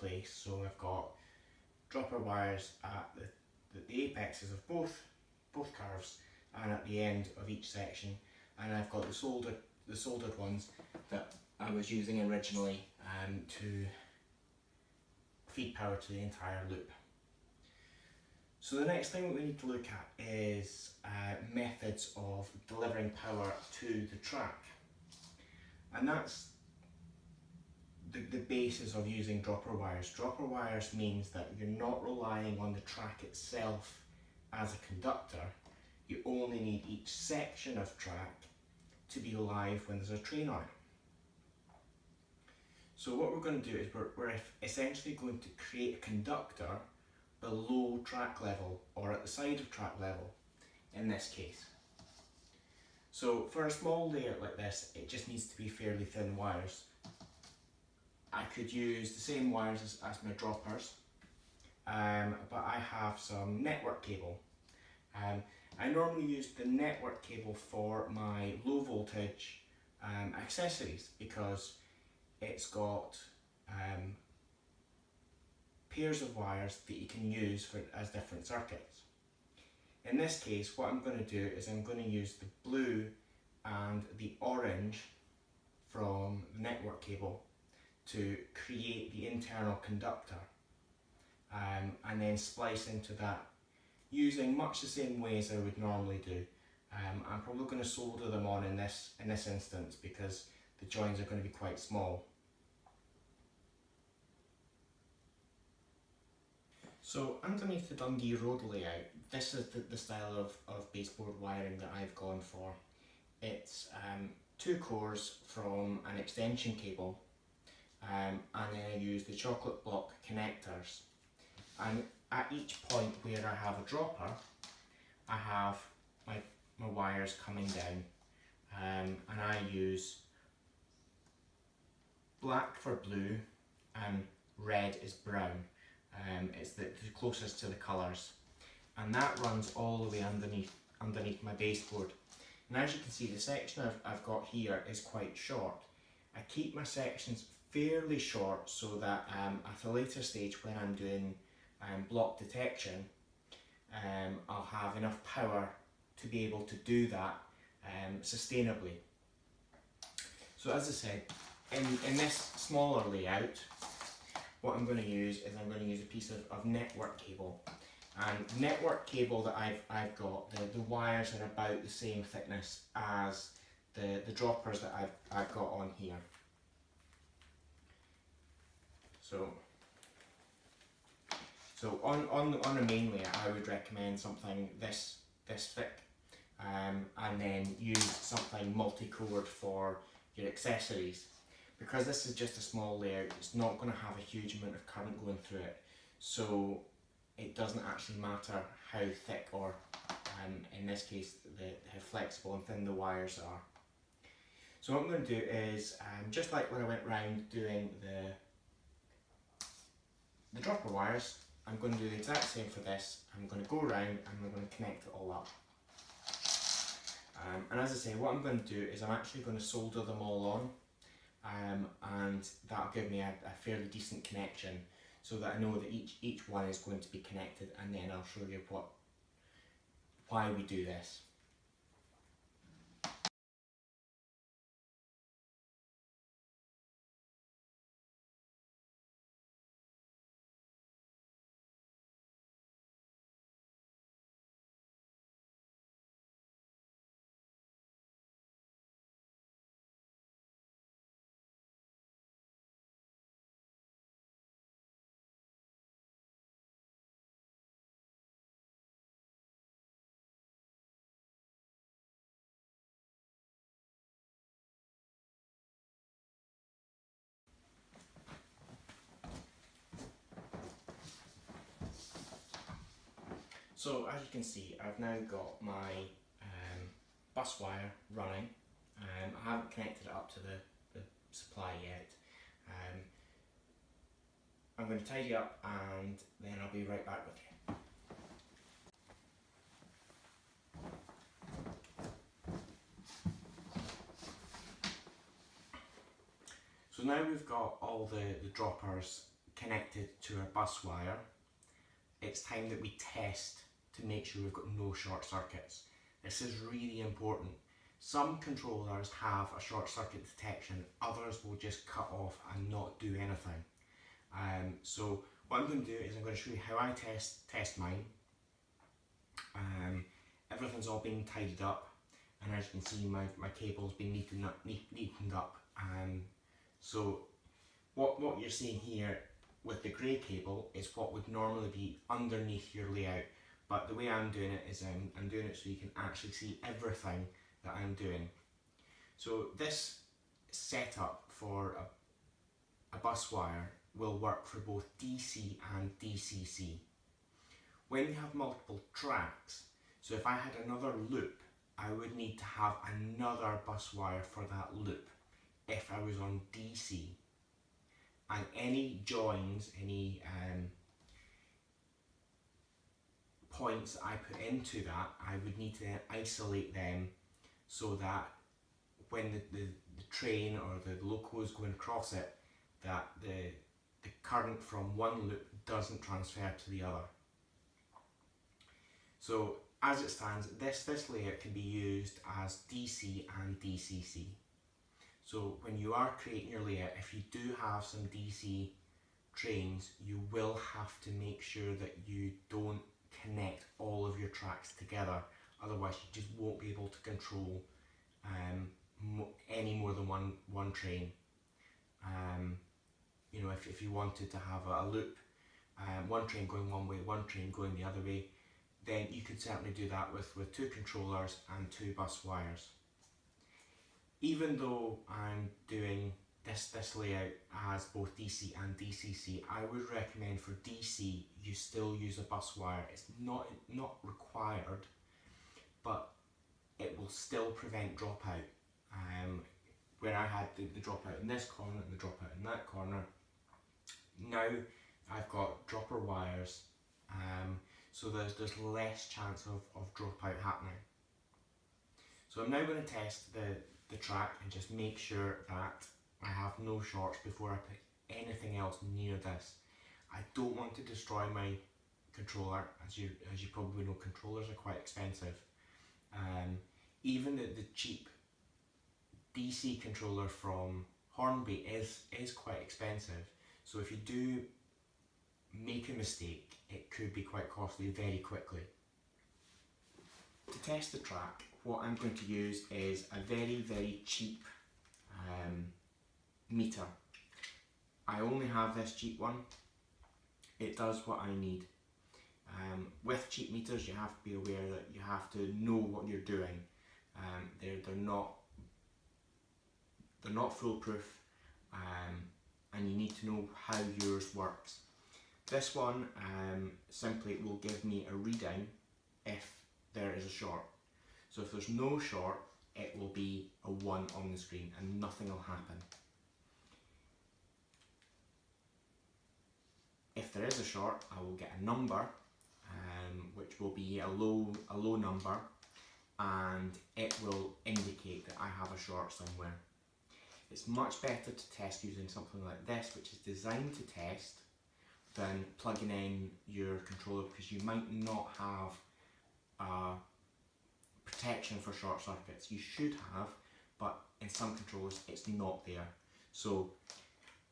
place. So I've got dropper wires at the apexes of both curves and at the end of each section, and I've got the soldered ones that I was using originally to feed power to the entire loop. So the next thing we need to look at is methods of delivering power to the track, and that's the basis of using dropper wires. Dropper wires means that you're not relying on the track itself as a conductor. You only need each section of track to be alive when there's a train on it. So what we're going to do is we're essentially going to create a conductor below track level, or at the side of track level in this case. So for a small layout like this, it just needs to be fairly thin wires. I could use the same wires as my droppers, but I have some network cable. I normally use the network cable for my low voltage accessories because it's got pairs of wires that you can use as different circuits. In this case, what I'm going to do is I'm going to use the blue and the orange from the network cable to create the internal conductor, and then splice into that using much the same way as I would normally do. I'm probably going to solder them on in this instance because the joins are going to be quite small. So underneath the Dundee Road layout, this is the style of baseboard wiring that I've gone for. It's 2 cores from an extension cable, and then I use the chocolate block connectors, and at each point where I have a dropper, I have my wires coming down, and I use black for blue and red is brown. It's the closest to the colours, and that runs all the way underneath my baseboard. And as you can see, the section I've got here is quite short. I keep my sections fairly short so that at a later stage when I'm doing block detection, I'll have enough power to be able to do that sustainably. So as I said, in this smaller layout, what I'm going to use is I'm going to use a piece of network cable. And network cable that I've got, the wires are about the same thickness as the droppers that I've got on here. So on a main layout, I would recommend something this thick, and then use something multi-cored for your accessories. Because this is just a small layout, it's not going to have a huge amount of current going through it, so it doesn't actually matter how thick or, in this case, how flexible and thin the wires are. So what I'm going to do is, just like when I went round doing the dropper wires, I'm going to do the exact same for this. I'm going to go around and I'm going to connect it all up. And as I say, what I'm going to do is I'm actually going to solder them all on, and that'll give me a fairly decent connection so that I know that each one is going to be connected, and then I'll show you why we do this. So as you can see, I've now got my bus wire running. I haven't connected it up to the supply yet. I'm going to tidy up and then I'll be right back with you. So now we've got all the droppers connected to our bus wire, it's time that we test to make sure we've got no short circuits. This is really important. Some controllers have a short circuit detection, others will just cut off and not do anything. So what I'm going to do is I'm going to show you how I test mine. Everything's all been tidied up, and as you can see my cable's been neatened up. So what you're seeing here with the grey cable is what would normally be underneath your layout, but the way I'm doing it is I'm doing it so you can actually see everything that I'm doing. So this setup for a bus wire will work for both DC and DCC. When you have multiple tracks, so if I had another loop, I would need to have another bus wire for that loop if I was on DC. And any joins, any points I put into that, I would need to isolate them so that when the train or the loco is going across it, that the current from one loop doesn't transfer to the other. So as it stands, this layout can be used as DC and DCC. So when you are creating your layout, if you do have some DC trains, you will have to make sure that you don't connect all of your tracks together, otherwise you just won't be able to control any more than one train. You know, if you wanted to have a loop, one train going one way, one train going the other way, then you could certainly do that with two controllers and two bus wires. Even though I'm doing this layout as both DC and DCC, I would recommend for DC you still use a bus wire. It's not required, but it will still prevent dropout. Where I had the dropout in this corner and the dropout in that corner, now I've got dropper wires, so there's less chance of dropout happening. So I'm now going to test the track and just make sure that I have no shorts before I put anything else near this. I don't want to destroy my controller. As you probably know, controllers are quite expensive. Even the cheap DC controller from Hornby is quite expensive. So if you do make a mistake, it could be quite costly very quickly. To test the track, what I'm going to use is a very cheap meter. I only have this cheap one. It does what I need. With cheap meters, you have to be aware that you have to know what you're doing. They're not foolproof, and you need to know how yours works. This one simply will give me a reading if there is a short. So if there's no short, it will be a 1 on the screen and nothing will happen. If there is a short, I will get a number, which will be a low number, and it will indicate that I have a short somewhere. It's much better to test using something like this, which is designed to test, than plugging in your controller, because you might not have protection for short circuits. You should have, but in some controllers it's not there. So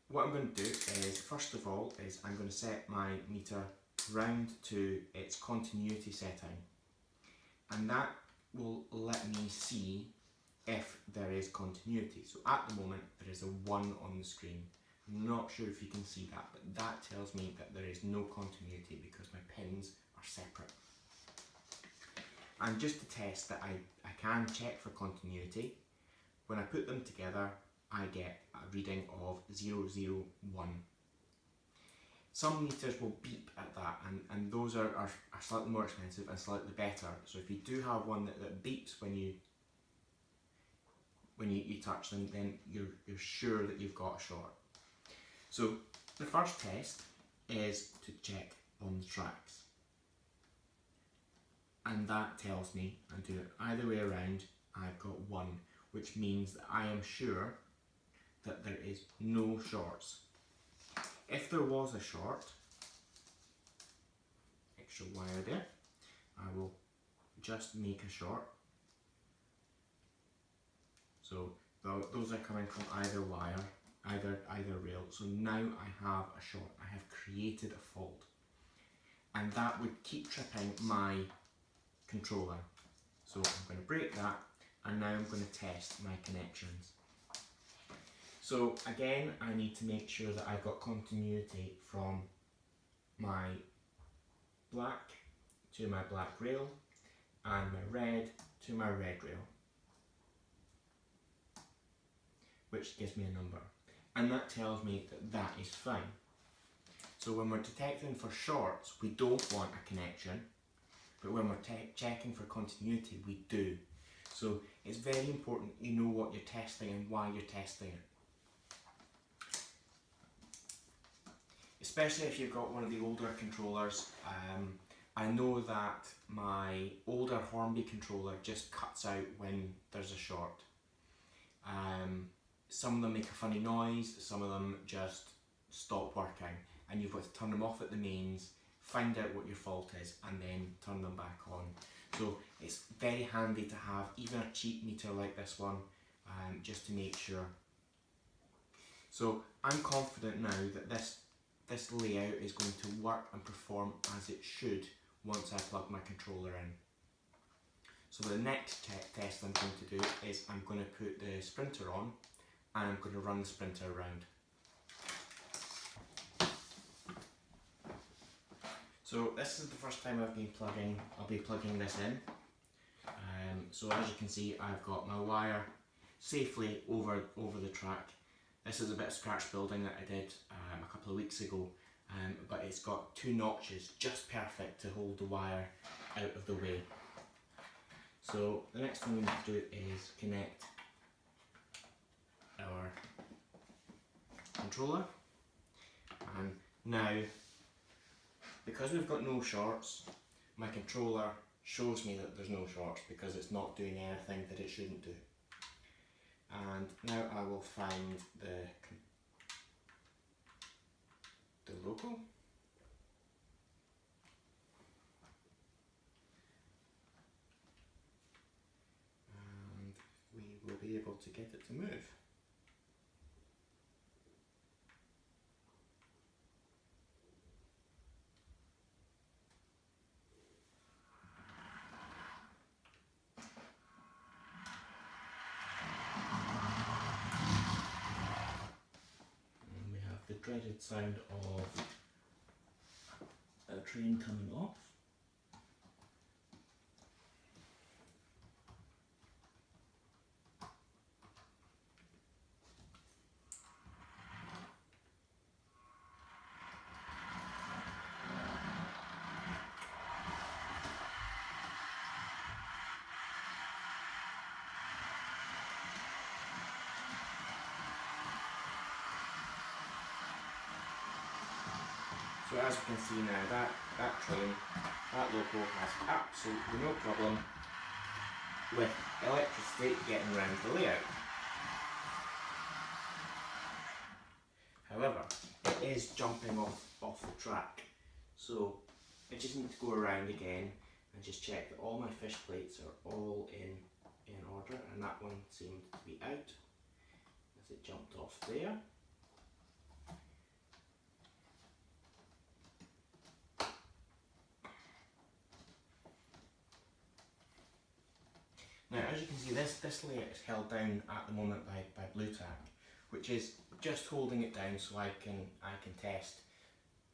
what I'm going to do is, first of all, I'm going to set my meter round to its continuity setting, and that will let me see if there is continuity. So at the moment there is a 1 on the screen. I'm not sure if you can see that, but that tells me that there is no continuity because my pins are separate. And just to test that I can check for continuity, when I put them together I get a reading of 001. Some meters will beep at that, and those are slightly more expensive and slightly better. So if you do have one that beeps when you touch them, then you're sure that you've got a short. So the first test is to check on the tracks, and that tells me, I do it either way around, I've got 1, which means that I am sure that there is no shorts. If there was a short, extra wire there, I will just make a short. So those are coming from either wire, either rail. So now I have a short, I have created a fault. And that would keep tripping my controller. So I'm going to break that, and now I'm going to test my connections. So again, I need to make sure that I've got continuity from my black to my black rail and my red to my red rail, which gives me a number. And that tells me that that is fine. So when we're detecting for shorts, we don't want a connection, but when we're checking for continuity, we do. So it's very important you know what you're testing and why you're testing it. Especially if you've got one of the older controllers. I know that my older Hornby controller just cuts out when there's a short. Some of them make a funny noise, some of them just stop working, and you've got to turn them off at the mains, find out what your fault is, and then turn them back on. So it's very handy to have even a cheap meter like this one, just to make sure. So I'm confident now that this layout is going to work and perform as it should once I plug my controller in. So the next test I'm going to do is I'm going to put the sprinter on, and I'm going to run the sprinter around. So this is the first time I'll be plugging this in. So as you can see, I've got my wire safely over the track. This is a bit of scratch building that I did a couple of weeks ago, but it's got 2 notches just perfect to hold the wire out of the way. So the next thing we need to do is connect our controller, and now because we've got no shorts, my controller shows me that there's no shorts because it's not doing anything that it shouldn't do. And now I will find the logo, and we will be able to get it to move. The dreaded sound of a train coming off. So as you can see now, that train, that loco has absolutely no problem with electricity getting around the layout. However, it is jumping off the track, so I just need to go around again and just check that all my fish plates are all in order, and that one seemed to be out as it jumped off there. Now, as you can see, this layout is held down at the moment by blue tack, which is just holding it down so I can test.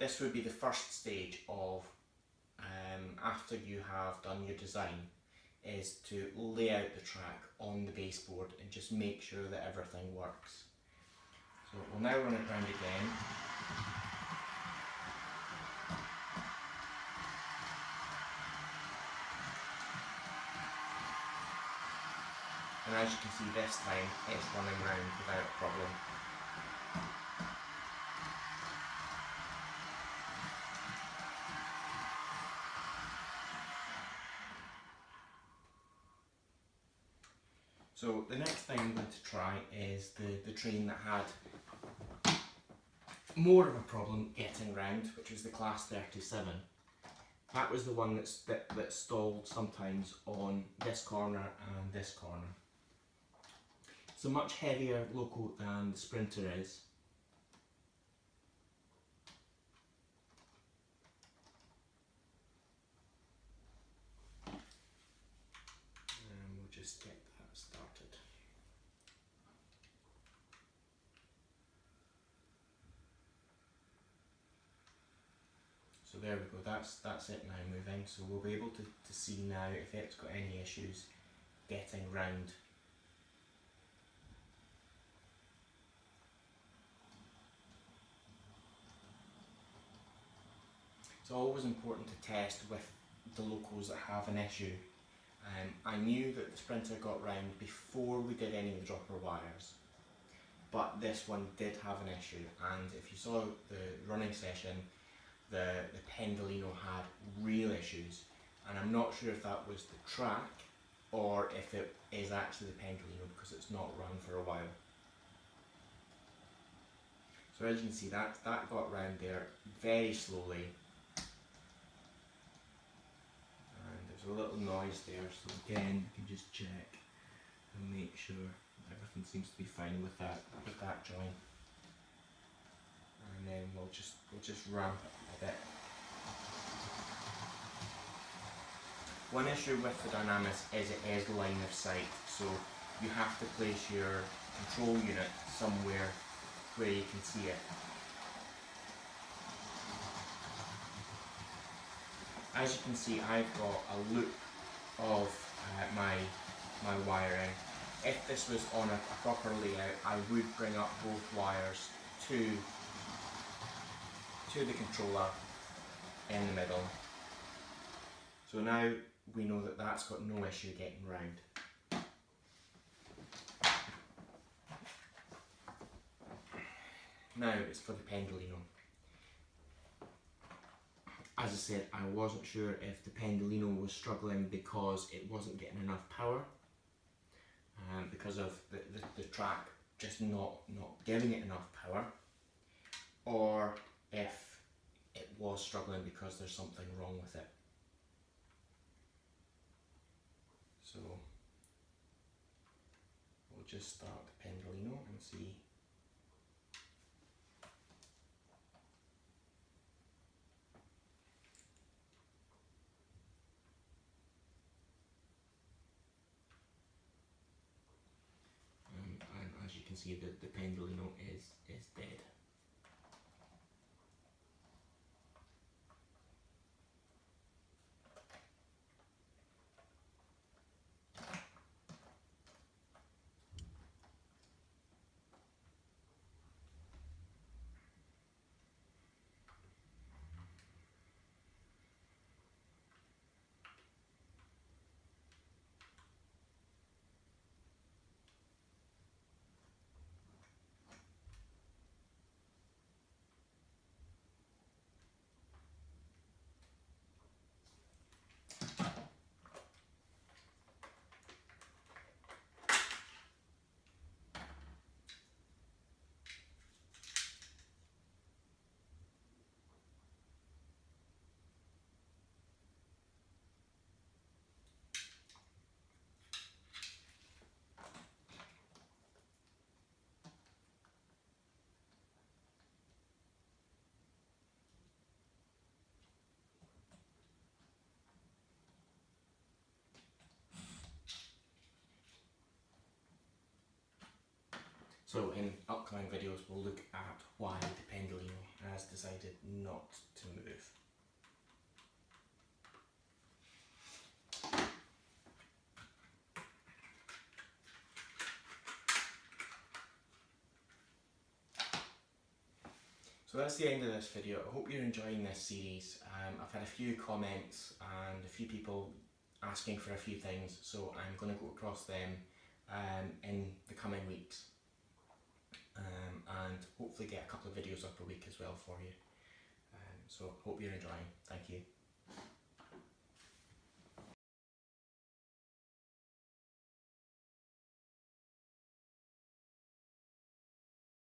This would be the first stage of, after you have done your design, is to lay out the track on the baseboard and just make sure that everything works. So we'll now run it round again. And as you can see, this time it's running round without a problem. So the next thing I'm going to try is the train that had more of a problem getting round, which was the class 37. That was the one that stalled sometimes on this corner and this corner. It's a much heavier loco than the Sprinter is. And we'll just get that started. So there we go, that's it now moving. So we'll be able to see now if it's got any issues getting round. It's always important to test with the locos that have an issue. I knew that the Sprinter got round before we did any of the dropper wires, but this one did have an issue, and if you saw the running session, the Pendolino had real issues, and I'm not sure if that was the track or if it is actually the Pendolino because it's not run for a while. So as you can see, that got round there very slowly. A little noise there, so again you can just check and make sure everything seems to be fine with that joint, and then we'll just ramp it a bit. One issue with the Dynamis is it is line of sight, so you have to place your control unit somewhere where you can see it. As you can see, I've got a loop of my wiring. If this was on a proper layout, I would bring up both wires to the controller in the middle. So now we know that that's got no issue getting round. Now it's for the Pendolino. As I said, I wasn't sure if the Pendolino was struggling because it wasn't getting enough power, because of the track just not giving it enough power, or if it was struggling because there's something wrong with it. So we'll just start the Pendolino and see. As you can see, the Pendolino is dead. So in upcoming videos we'll look at why the Pendolino has decided not to move. So that's the end of this video. I hope you're enjoying this series. I've had a few comments and a few people asking for a few things, so I'm going to go across them in the coming weeks. And hopefully get a couple of videos up a week as well for you. So hope you're enjoying. Thank you.